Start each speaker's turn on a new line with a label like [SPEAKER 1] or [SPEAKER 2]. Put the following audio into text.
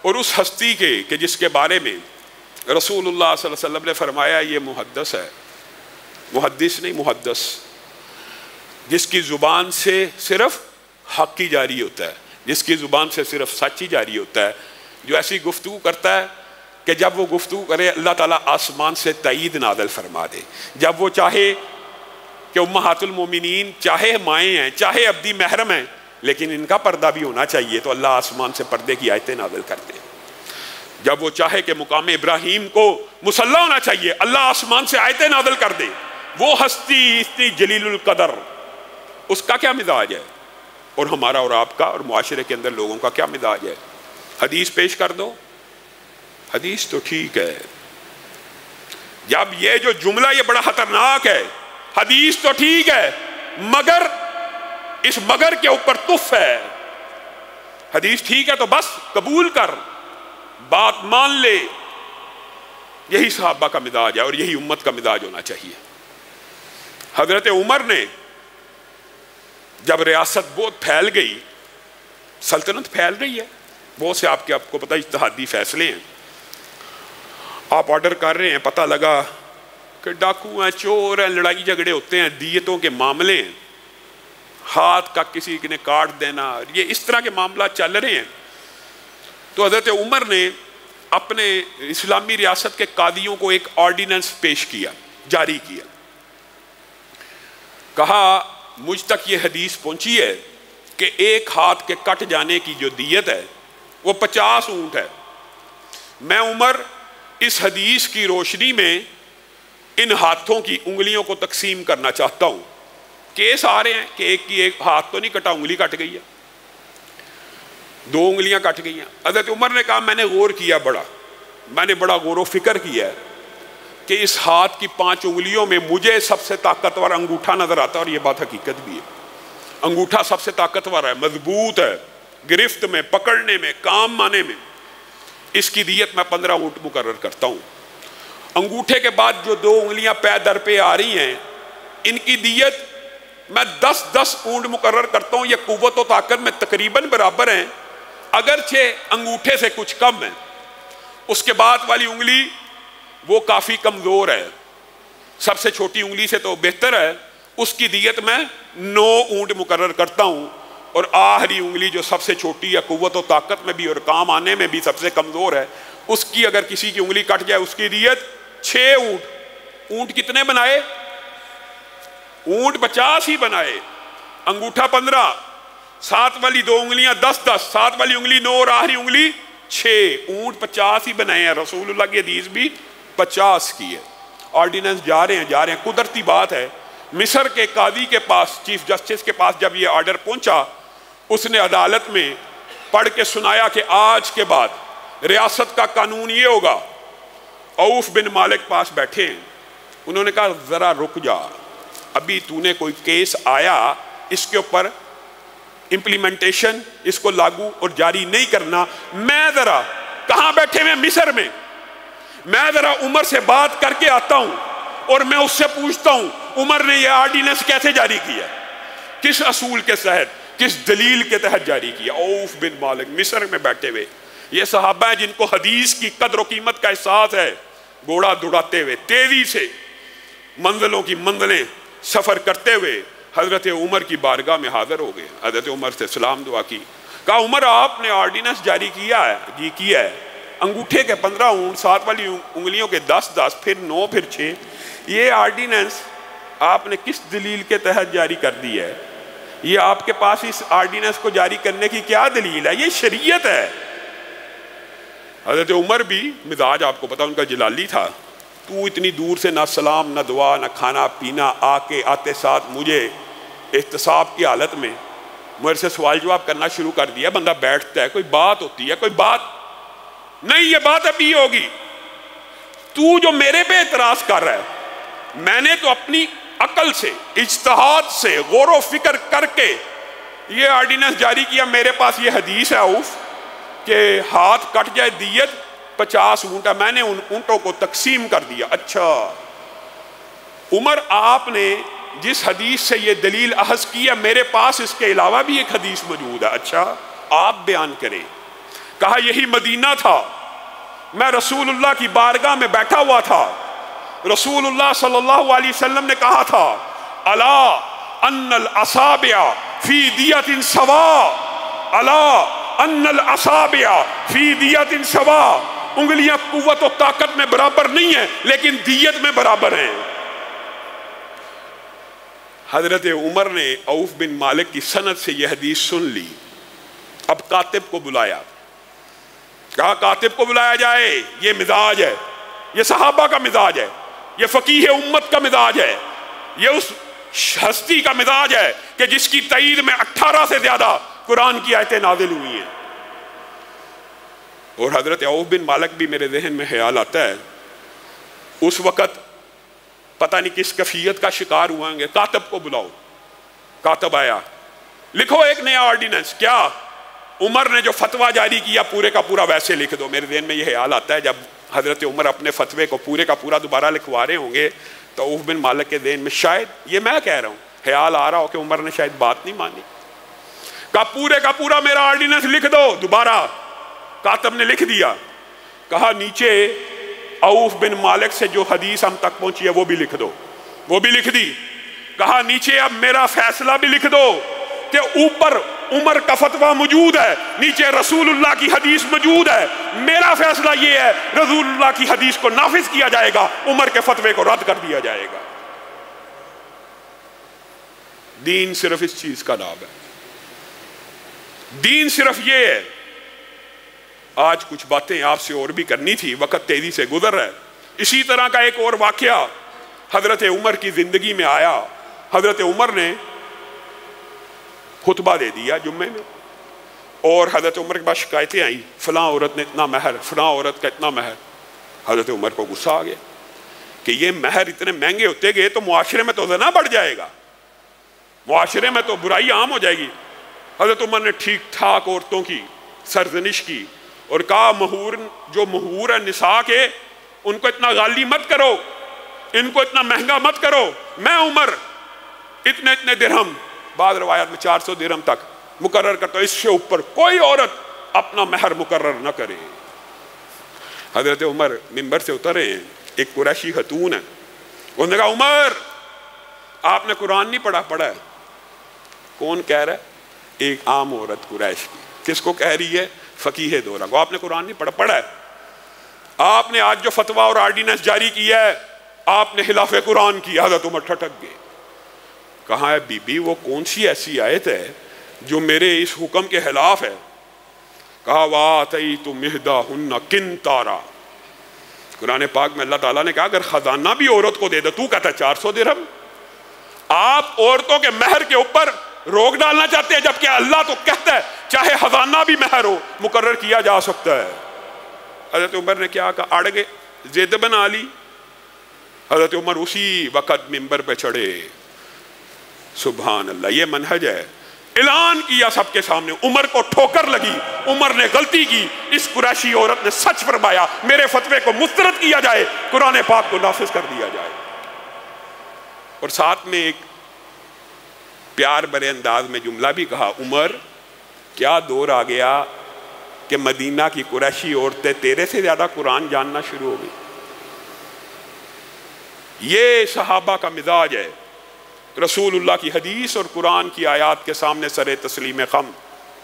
[SPEAKER 1] اور اس ہستی کے کہ جس کے بارے میں رسول اللہ صلی اللہ علیہ وسلم نے فرمایا یہ محدث ہے، محدث نہیں محدث، جس کی زبان سے صرف حق ہی جاری ہوتا ہے، جس کی زبان سے صرف سچ ہی جاری ہوتا ہے، جو ایسی گفتگو کرتا ہے کہ جب وہ گفتگو کرے اللہ تعالیٰ آسمان سے تائید نازل فرما دے، جب وہ چاہے کہ امہات المومنین چاہے مائیں ہیں چاہے ابدی محرم ہیں لیکن ان کا پردہ بھی ہونا چاہیے تو اللہ آسمان سے پردے کی آیتیں نازل کر دے، جب وہ چاہے کہ مقام ابراہیم کو مصلی ہونا چاہیے اللہ آسمان سے آیتیں نازل کر دے۔ وہ ہستی اتنی جلیل القدر، اس کا کیا مزاج ہے، اور ہمارا اور آپ کا اور معاشرے کے اندر لوگوں کا کیا مزاج ہے؟ حدیث پیش کر دو، حدیث تو ٹھیک ہے، جب یہ جو جملہ یہ بڑا خطرناک ہے، حدیث تو ٹھیک ہے مگر اس مگر کے اوپر تف ہے، حدیث ٹھیک ہے تو بس قبول کر، بات مان لے۔ یہی صحابہ کا مزاج ہے اور یہی امت کا مزاج ہونا چاہیے۔ حضرت عمر نے جب ریاست بہت پھیل گئی، سلطنت پھیل رہی ہے، بہت سے آپ کو پتہ اجتہادی فیصلے ہیں، آپ آرڈر کر رہے ہیں، پتہ لگا کہ ڈاکو ہیں، چور ہیں، لڑائی جھگڑے ہوتے ہیں، دیتوں کے معاملے ہیں، ہاتھ کا کسی نے کاٹ دینا، یہ اس طرح کے معاملات چل رہے ہیں، تو حضرت عمر نے اپنے اسلامی ریاست کے قاضیوں کو ایک آرڈیننس پیش کیا، جاری کیا، کہا مجھ تک یہ حدیث پہنچی ہے کہ ایک ہاتھ کے کٹ جانے کی جو دیت ہے وہ 50 اونٹ ہے، میں عمر اس حدیث کی روشنی میں ان ہاتھوں کی انگلیوں کو تقسیم کرنا چاہتا ہوں۔ کیس آ رہے ہیں کہ ایک کی ایک ہاتھ تو نہیں کٹا، انگلی کٹ گئی ہے، 2 انگلیاں کٹ گئی ہیں۔ حضرت عمر نے کہا میں نے غور کیا، میں نے بڑا غور و فکر کیا ہے کہ اس ہاتھ کی 5 انگلیوں میں مجھے سب سے طاقتور انگوٹھا نظر آتا ہے، اور یہ بات حقیقت بھی ہے، انگوٹھا سب سے طاقتور ہے، مضبوط ہے، گرفت میں، پکڑنے میں، کام آنے میں، اس کی دیت میں 15 اونٹ مقرر کرتا ہوں۔ انگوٹھے کے بعد جو 2 انگلیاں پے در پہ آ رہی ہیں ان کی دیت میں 10 اونٹ مقرر کرتا ہوں، یہ قوت و طاقت میں تقریباً برابر ہیں، اگرچہ انگوٹھے سے کچھ کم ہے، اس کے بعد والی انگلی وہ کافی کمزور ہے، سب سے چھوٹی انگلی سے تو بہتر ہے، اس کی دیت میں 9 اونٹ مقرر کرتا ہوں، اور آخری انگلی جو سب سے چھوٹی ہے، قوت و طاقت میں بھی اور کام آنے میں بھی سب سے کمزور ہے، اس کی اگر کسی کی انگلی کٹ جائے اس کی دیت 6 اونٹ۔ اونٹ کتنے بنائے؟ اونٹ 50 ہی بنائے، انگوٹھا 15، ساتھ والی 2 انگلیاں 10، ساتھ والی انگلی 9 اور آخری انگلی 6، اونٹ 50 ہی بنائے ہیں۔ رسول اللہ کی حدیث بھی 50 کی ہے۔ آرڈیننس جا رہے ہیں، قدرتی بات ہے، مصر کے قاضی کے پاس، چیف جسٹس کے پاس جب یہ آرڈر پہنچا، اس نے عدالت میں پڑھ کے سنایا کہ آج کے بعد ریاست کا قانون یہ ہوگا۔ عوف بن مالک پاس بیٹھے ہیں، انہوں نے کہا ذرا رک جا، ابھی تو نے کوئی کیس آیا، اس کے اوپر امپلیمنٹیشن، اس کو لاگو اور جاری نہیں کرنا، میں ذرا کہاں بیٹھے میں مصر میں ذرا عمر سے بات کر کے آتا ہوں اور میں اس سے پوچھتا ہوں عمر نے یہ آرڈیننس کیسے جاری کیا، کس اصول کے تحت، کس دلیل کے تحت جاری کیا۔ عوف بن مالک مصر میں بیٹھے ہوئے، یہ صحابہ ہیں جن کو حدیث کی قدر و قیمت کا احساس ہے، گھوڑا دوڑاتے ہوئے تیزی سے منزلوں کی منزلیں سفر کرتے ہوئے حضرت عمر کی بارگاہ میں حاضر ہو گئے۔ حضرت عمر سے سلام دعا کی، کہا عمر آپ نے آرڈیننس جاری کیا ہے؟ جی کیا ہے، انگوٹھے کے 15 اونٹ، ساتھ والی انگلیوں کے 10، پھر 9، پھر 6، یہ آرڈیننس آپ نے کس دلیل کے تحت جاری کر دی ہے؟ یہ آپ کے پاس اس آرڈیننس کو جاری کرنے کی کیا دلیل ہے؟ یہ شریعت ہے۔ حضرت عمر بھی مزاج آپ کو پتا ان کا جلالی تھا، تو اتنی دور سے نہ سلام نہ دعا نہ کھانا پینا، آتے ساتھ مجھے احتساب کی حالت میں میرے سے سوال جواب کرنا شروع کر دیا۔ بندہ بیٹھتا ہے، کوئی بات ہوتی ہے، کوئی بات نہیں، یہ بات ابھی ہوگی، تو جو میرے پہ اعتراض کر رہا ہے، میں نے تو اپنی عقل سے، اجتہاد سے، غور و فکر کر کے یہ آرڈیننس جاری کیا، میرے پاس یہ حدیث ہے عوف کہ ہاتھ کٹ جائے دیت 50 اونٹ ہے، میں نے ان اونٹوں کو تقسیم کر دیا۔ اچھا عمر، آپ نے جس حدیث سے یہ دلیل اخذ کی ہے، میرے پاس اس کے علاوہ بھی ایک حدیث موجود ہے، اچھا آپ بیان کریں۔ کہا یہی مدینہ تھا، میں رسول اللہ کی بارگاہ میں بیٹھا ہوا تھا، رسول اللہ صلی اللہ علیہ وسلم نے کہا تھا الا ان الاصابع فی دیت سوا، الا ان الاصابع فی دیت سوا، انگلیاں قوت و طاقت میں برابر نہیں ہیں لیکن دیت میں برابر ہیں۔ حضرت عمر نے عوف بن مالک کی سند سے یہ حدیث سن لی، اب کاتب کو بلایا، کہا کاتب کو بلایا جائے، یہ مزاج ہے، یہ صحابہ کا مزاج ہے، یہ فقیہ امت کا مزاج ہے، یہ اس ہستی کا مزاج ہے کہ جس کی تائید میں 18 سے زیادہ قرآن کی آیتیں نازل ہوئی ہیں۔ اور حضرت عوف بن مالک بھی میرے ذہن میں خیال آتا ہے اس وقت پتہ نہیں کس کیفیت کا شکار ہوئیں گے۔ کاتب کو بلاؤ، کاتب آیا، لکھو ایک نیا آرڈیننس۔ کیا؟ عمر نے جو فتویٰ جاری کیا پورے کا پورا ویسے لکھ دو۔ میرے ذہن میں یہ خیال آتا ہے جب حضرت عمر اپنے فتوے کو پورے کا پورا دوبارہ لکھوا رہے ہوں گے تو عوف بن مالک کے ذہن میں شاید، یہ میں کہہ رہا ہوں، خیال آ رہا ہو کہ عمر نے شاید بات نہیں مانی، کہا پورے کا پورا میرا آرڈیننس لکھ دو دوبارہ۔ کاتب نے لکھ دیا، کہا نیچے عوف بن مالک سے جو حدیث ہم تک پہنچی ہے وہ بھی لکھ دو، وہ بھی لکھ دی۔ کہا نیچے اب میرا فیصلہ بھی لکھ دو کہ اوپر عمر کا فتویٰ موجود ہے، نیچے رسول اللہ کی حدیث موجود ہے، میرا فیصلہ یہ ہے رسول اللہ کی حدیث کو نافذ کیا جائے گا، عمر کے فتوے کو رد کر دیا جائے گا۔ دین صرف اس چیز کا نام ہے، دین صرف یہ ہے۔ آج کچھ باتیں آپ سے اور بھی کرنی تھی، وقت تیزی سے گزر رہا ہے۔ اسی طرح کا ایک اور واقعہ حضرت عمر کی زندگی میں آیا۔ حضرت عمر نے خطبہ دے دیا جمعے میں، اور حضرت عمر کے پاس شکایتیں آئیں، فلاں عورت نے اتنا مہر، فلاں عورت کا اتنا مہر۔ حضرت عمر کو غصہ آ گیا کہ یہ مہر اتنے مہنگے ہوتے گئے تو معاشرے میں تو زنا بڑھ جائے گا، معاشرے میں تو برائی عام ہو جائے گی۔ حضرت عمر نے ٹھیک ٹھاک عورتوں کی سرزنش کی اور کہا مہور جو مہور ہے نساء کے، ان کو اتنا غالی مت کرو، ان کو اتنا مہنگا مت کرو، میں عمر اتنے اتنے درہم، بعض روایات میں 400 درہم تک مقرر کرتا ہوں، اس سے اوپر کوئی عورت اپنا مہر مقرر نہ کرے۔ حضرت عمر منبر سے اترے، ایک قریشی خاتون ہے، انہوں نے کہا عمر آپ نے قرآن نہیں پڑھا ہے؟ کون کہہ رہا ہے؟ ایک عام عورت قریش کی۔ کس کو کہہ رہی ہے؟ فقیہ دورہ کو۔ آپ نے قرآن نہیں پڑھا ہے؟ آپ نے آج جو فتویٰ اور آرڈیننس جاری کیا ہے آپ نے خلاف قرآن کی۔ حضرت عمر ٹھٹک گئے، کہا ہے بی بی وہ کون سی ایسی آیت ہے جو میرے اس حکم کے خلاف ہے؟ کہا وَآتَيْتُ مِحْدَاهُنَّ قِنْطَارًا، قرآن پاک میں اللہ تعالیٰ نے کہا اگر خزانہ بھی عورت کو دے دو، تو کہتا ہے 400 درہم۔ آپ عورتوں کے مہر کے اوپر روک ڈالنا چاہتے ہیں، جبکہ اللہ تو کہتا ہے چاہے خزانہ بھی مہر ہو مقرر کیا جا سکتا ہے۔ حضرت عمر نے کیا کہا؟ اڑ گئے، ضد بنا لی۔ حضرت عمر اسی وقت منبر پہ چڑھے۔ سبحان اللہ، یہ منہج ہے۔ اعلان کیا سب کے سامنے، عمر کو ٹھوکر لگی، عمر نے غلطی کی، اس قریشی عورت نے سچ فرمایا، میرے فتوے کو مسترد کیا جائے، قرآن پاک کو نافذ کر دیا جائے۔ اور ساتھ میں ایک پیار بھرے انداز میں جملہ بھی کہا، عمر کیا دور آ گیا کہ مدینہ کی قریشی عورتیں تیرے سے زیادہ قرآن جاننا شروع ہو گئی۔ یہ صحابہ کا مزاج ہے، رسول اللہ کی حدیث اور قرآن کی آیات کے سامنے سر تسلیم خم۔